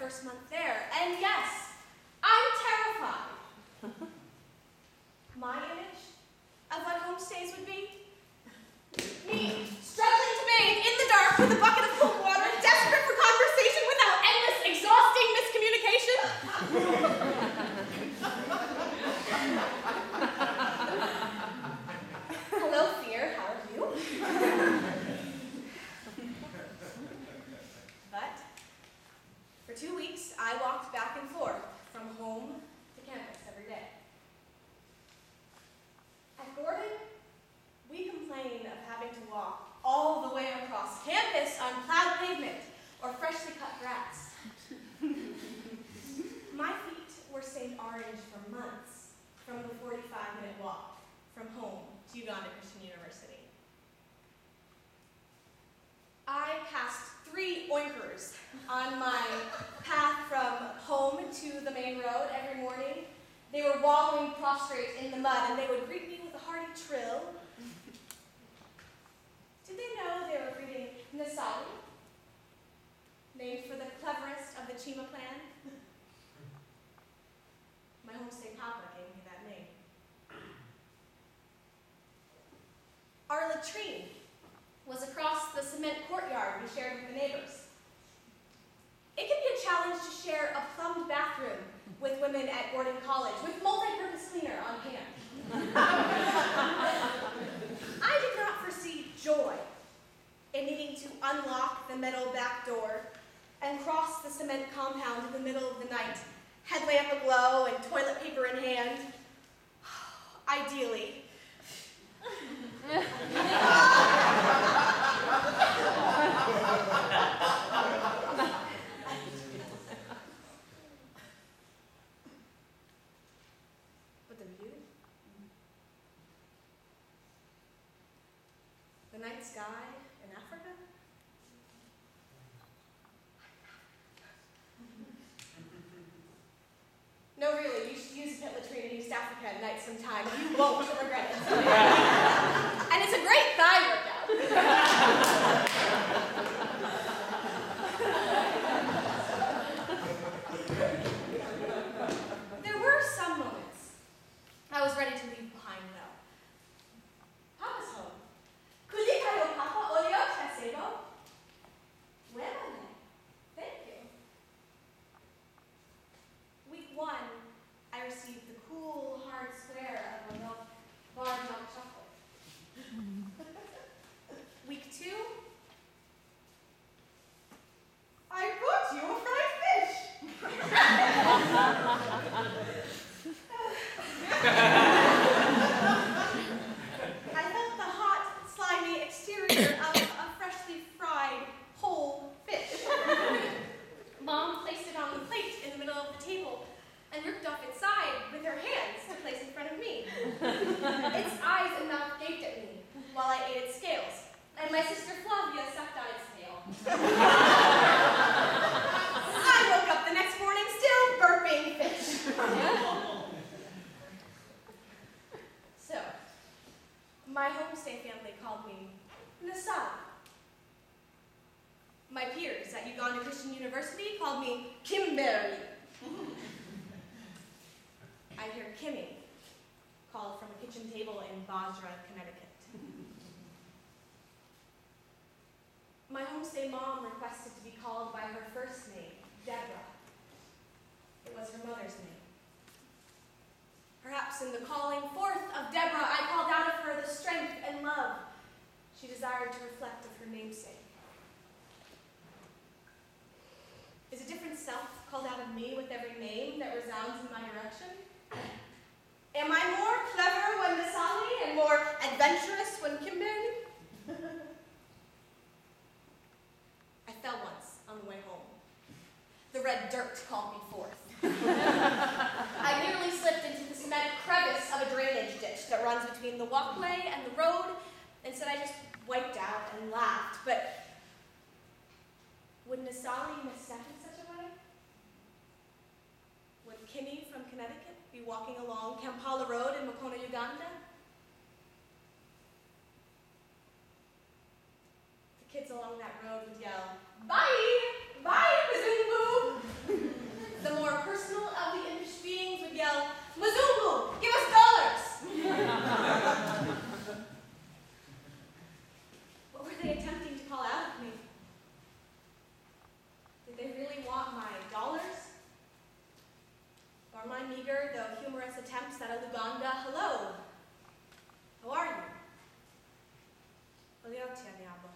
first month there, and yes, I'm terrified. My image of what homestays would be? Me, struggling to bathe in the dark with a bucket of cold water, desperate for conversation without endless, exhausting miscommunication. Hello, fear, how are you? But for 2 weeks, I walked back and forth from home to campus every day. At Gordon, we complain of having to walk all the way across campus on plowed pavement or freshly cut grass. My feet were stained orange for months from the 45-minute walk from home to Uganda Christian University. I passed 3 oinkers on my path from home to the main road every morning. They were wallowing prostrate in the mud, and they would greet me with a hearty trill. Did they know they were greeting Nasali, named for the cleverest of the Chima clan? My homestay papa gave me that name. Our latrine was across the cement courtyard we shared with the neighbors. It can be a challenge to share a plumbed bathroom with women at Gordon College, with multi-purpose cleaner on hand. I did not foresee joy in needing to unlock the metal back door and cross the cement compound in the middle of the night, headlamp aglow and toilet paper in hand. Ideally. But the view? The night sky in Africa? No, really, you should use a pit latrine in East Africa at night sometime. You won't regret it. And it's a great thigh workout. There were some moments I was ready to leave behind, though. Papa's home. Kulikayo papa oleo chasebo. Where am I? Thank you. Week 1, I received the cool, hard square of a bar milk chocolate. Week 2, I brought you a fried fish. I felt the hot, slimy exterior of a freshly fried, whole fish. Mom placed it on the plate in the middle of the table and ripped off its side with her hands to place in front of me. Its eyes and mouth gaped at me while I ate its scales, and my sister Flavia sucked on its tail. I woke up the next morning still burping fish. So, my homestay family called me Nasali. My peers at Uganda Christian University called me Kimberly. I hear Kimmy called from a kitchen table in Basra, Connecticut. My homestay mom requested to be called by her first name, Deborah. It was her mother's name. Perhaps in the calling forth of Deborah, I called out of her the strength and love she desired to reflect of her namesake. Is a different self called out of me with every name that resounds in my direction? Am I more clever when Nasali and more adventurous when Kimberly? I fell once on the way home. The red dirt called me forth. I nearly slipped into the cement crevice of a drainage ditch that runs between the walkway and the road. Instead, I just wiped out and laughed. But would Nasali misstep in such a way? Would Kimmy from Connecticut be walking along Kampala Road in Mukono, Uganda? The kids along that road would yell, "Bye! Bye, Mzungu!" te aniabo.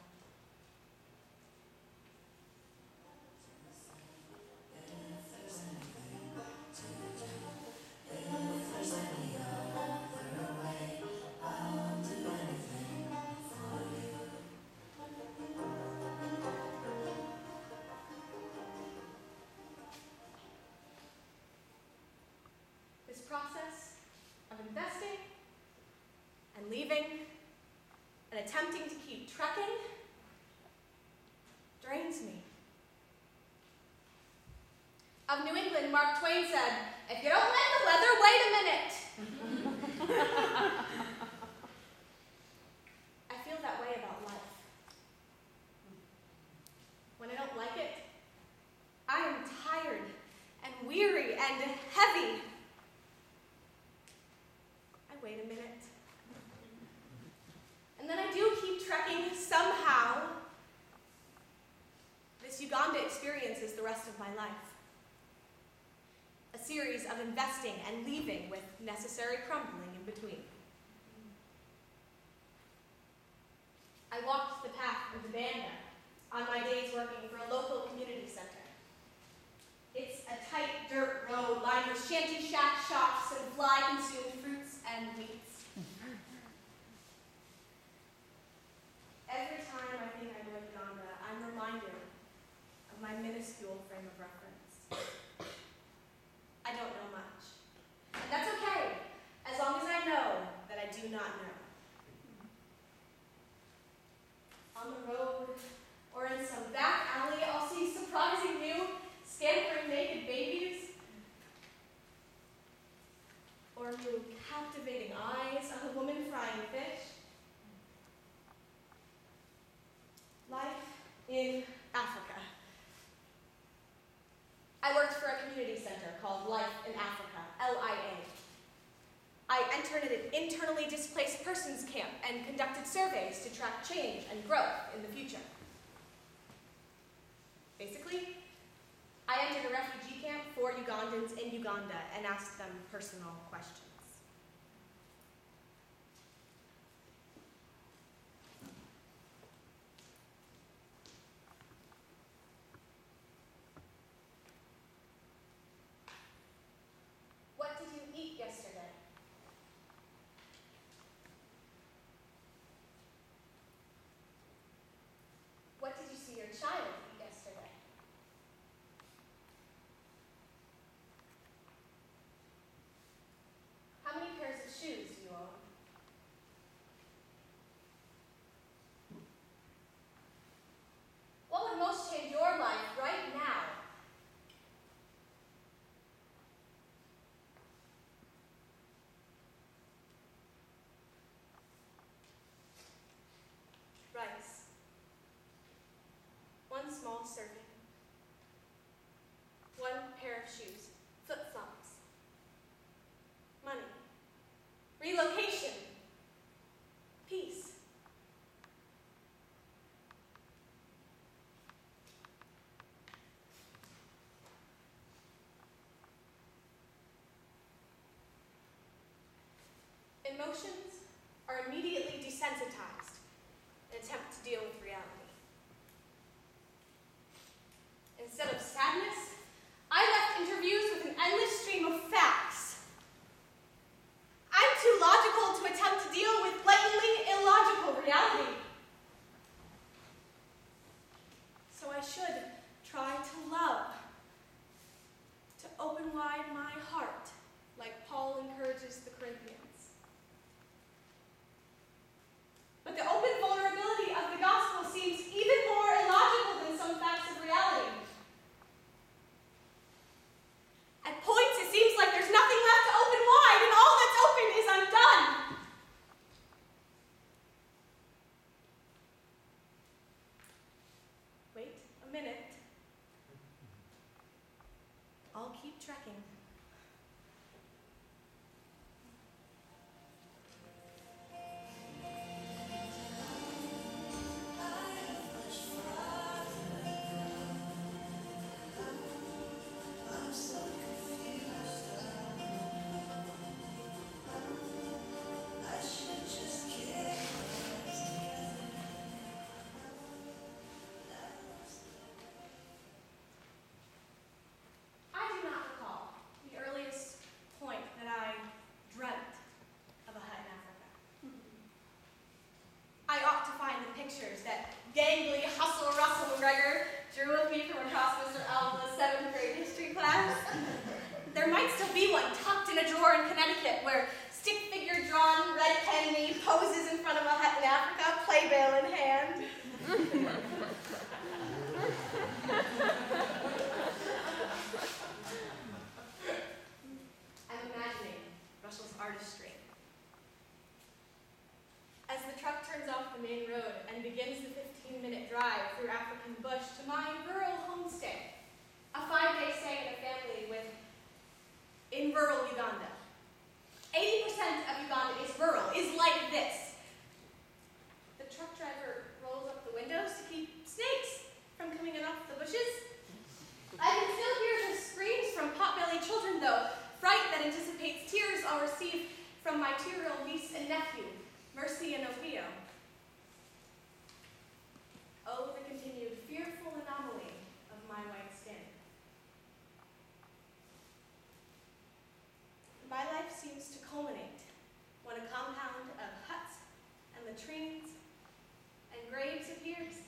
This process of investing and leaving and attempting to keep trekking drains me. Of New England, Mark Twain said, "If you don't like the weather, wait a minute." I feel that way about life. When I don't like it, I am tired and weary and heavy. I wait a minute. And then I do keep trekking somehow. This Uganda experience is the rest of my life. A series of investing and leaving with necessary crumbling in between. I walked the path of the Banda on my days working for a local community center. It's a tight dirt road lined with shanty shack shops and fly-consumed fruits and meats. Every time I think I know Uganda, I'm reminded of my minuscule frame of reference. I don't know much. And that's okay, as long as I know that I do not know. On the road, or in some back alley, I'll see surprising new, scampering naked babies, or new captivating eyes of a woman frying fish. Life in Africa. I worked for a community center called Life in Africa, LIA. I entered an internally displaced persons camp and conducted surveys to track change and growth in the future. Basically, I entered a refugee camp for Ugandans in Uganda and asked them personal questions. What did you eat yesterday? What did you see your child eat yesterday? How many pairs of shoes do you own? What would most change your life right now? Rice. One small serving. One pair of shoes. Flip-flops. Money. Relocation. Peace. Emotions are immediately desensitized in an attempt to deal with reality. Instead of sadness, I left interviews with an endless stream of facts. I'm too logical to attempt to deal with blatantly illogical reality. So I should try to love, to open wide my heart, like Paul encourages the Corinthians. But the open vulnerability of the gospel seems even more illogical than some facts of reality. At points, it seems like there's nothing left to open wide, and all that's open is undone. Wait a minute. I'll keep trekking. pictures that gangly hustle Russell McGregor drew of me from across Mr. Alva's 7th grade history class. There might still be one tucked in a drawer in Connecticut where stick figure drawn, red pen me poses in front of a hut in Africa, playbill in hand. I'm imagining Russell's artistry. As the truck turns off the main road and begins the 15-minute drive through African bush to my rural homestay, a 5-day stay in a family in rural Uganda. 80% of Uganda is rural, is like this. The truck driver rolls up the windows to keep snakes from coming in off the bushes. I can still hear the screams from pot-bellied children, though, fright that anticipates tears I'll receive from my 2-year-old niece and nephew, Mercy and Opio. Oh, the continued fearful anomaly of my white skin. My life seems to culminate when a compound of huts and latrines and graves appears.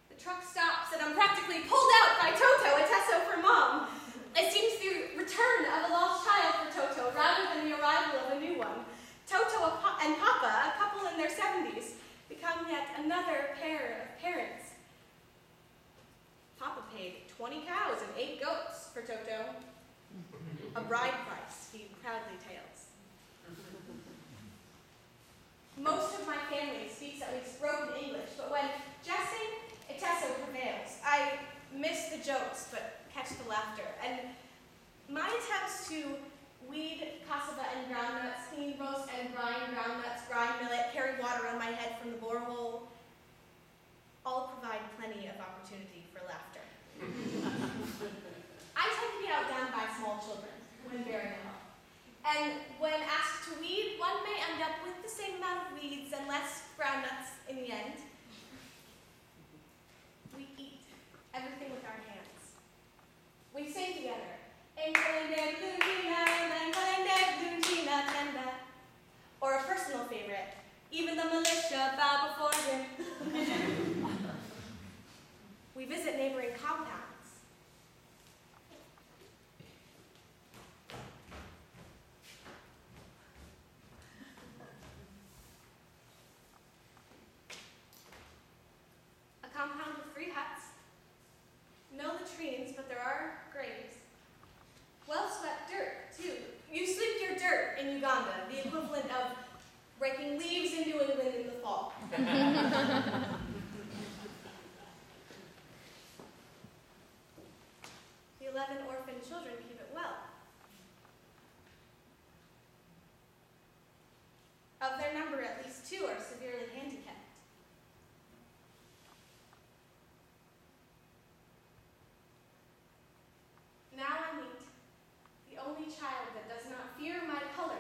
The truck stops and I'm practically pulled out by Toto, a Tesso for Mom. It seems the return of a lost child for Toto rather than the arrival of a new one. Toto and Papa, a couple in their 70s, become yet another pair of parents. Papa paid 20 cows and 8 goats for Toto. A bride price he proudly tails. Most of my family speaks at least broken English, but when jesting, Iteso prevails. I miss the jokes, but catch the laughter. And my attempts to weed cassava and groundnuts, clean roast and grind groundnuts, grind millet, carry water on my head from the borehole, all provide plenty of opportunity for laughter. I tend to be outdone by small children when bearing a home. And when asked to weed, one may end up with the same amount of weeds and less groundnuts in the end. We eat everything with our hands. We sing together. Or a personal favorite, even the militia bow before him. We visit neighboring compounds. A compound with 3 huts. No latrines, but there are graves. Well-swept dirt, too. You sweep your dirt in Uganda, the equivalent of raking leaves in New England in the fall. The 11 orphan children keep it well. Of their number, at least 2 are severely handicapped. Now I meet the only child that does not fear my color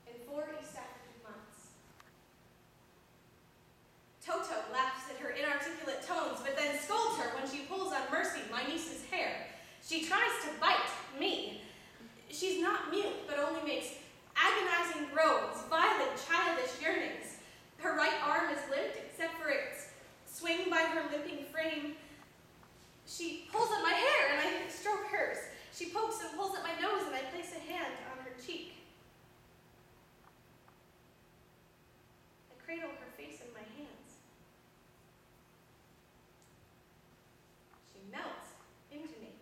in 4 East African months. Toto laughs at her inarticulate tones, but then scolds her when she pulls on Mercy, my niece's hair. She tries to bite me. She's not mute, but only makes agonizing groans, violent childish yearnings. Her right arm is limp, except for its swing by her limping frame. She pulls at my hair, and I stroke hers. She pokes and pulls at my nose, and I place a hand on her cheek. I cradle her face in my hands. She melts into me.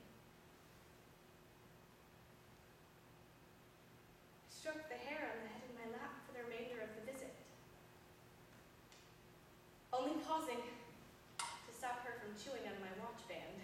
I stroke the hair on the head of my lap for the remainder of the visit, only pausing to stop her from chewing on my watch band.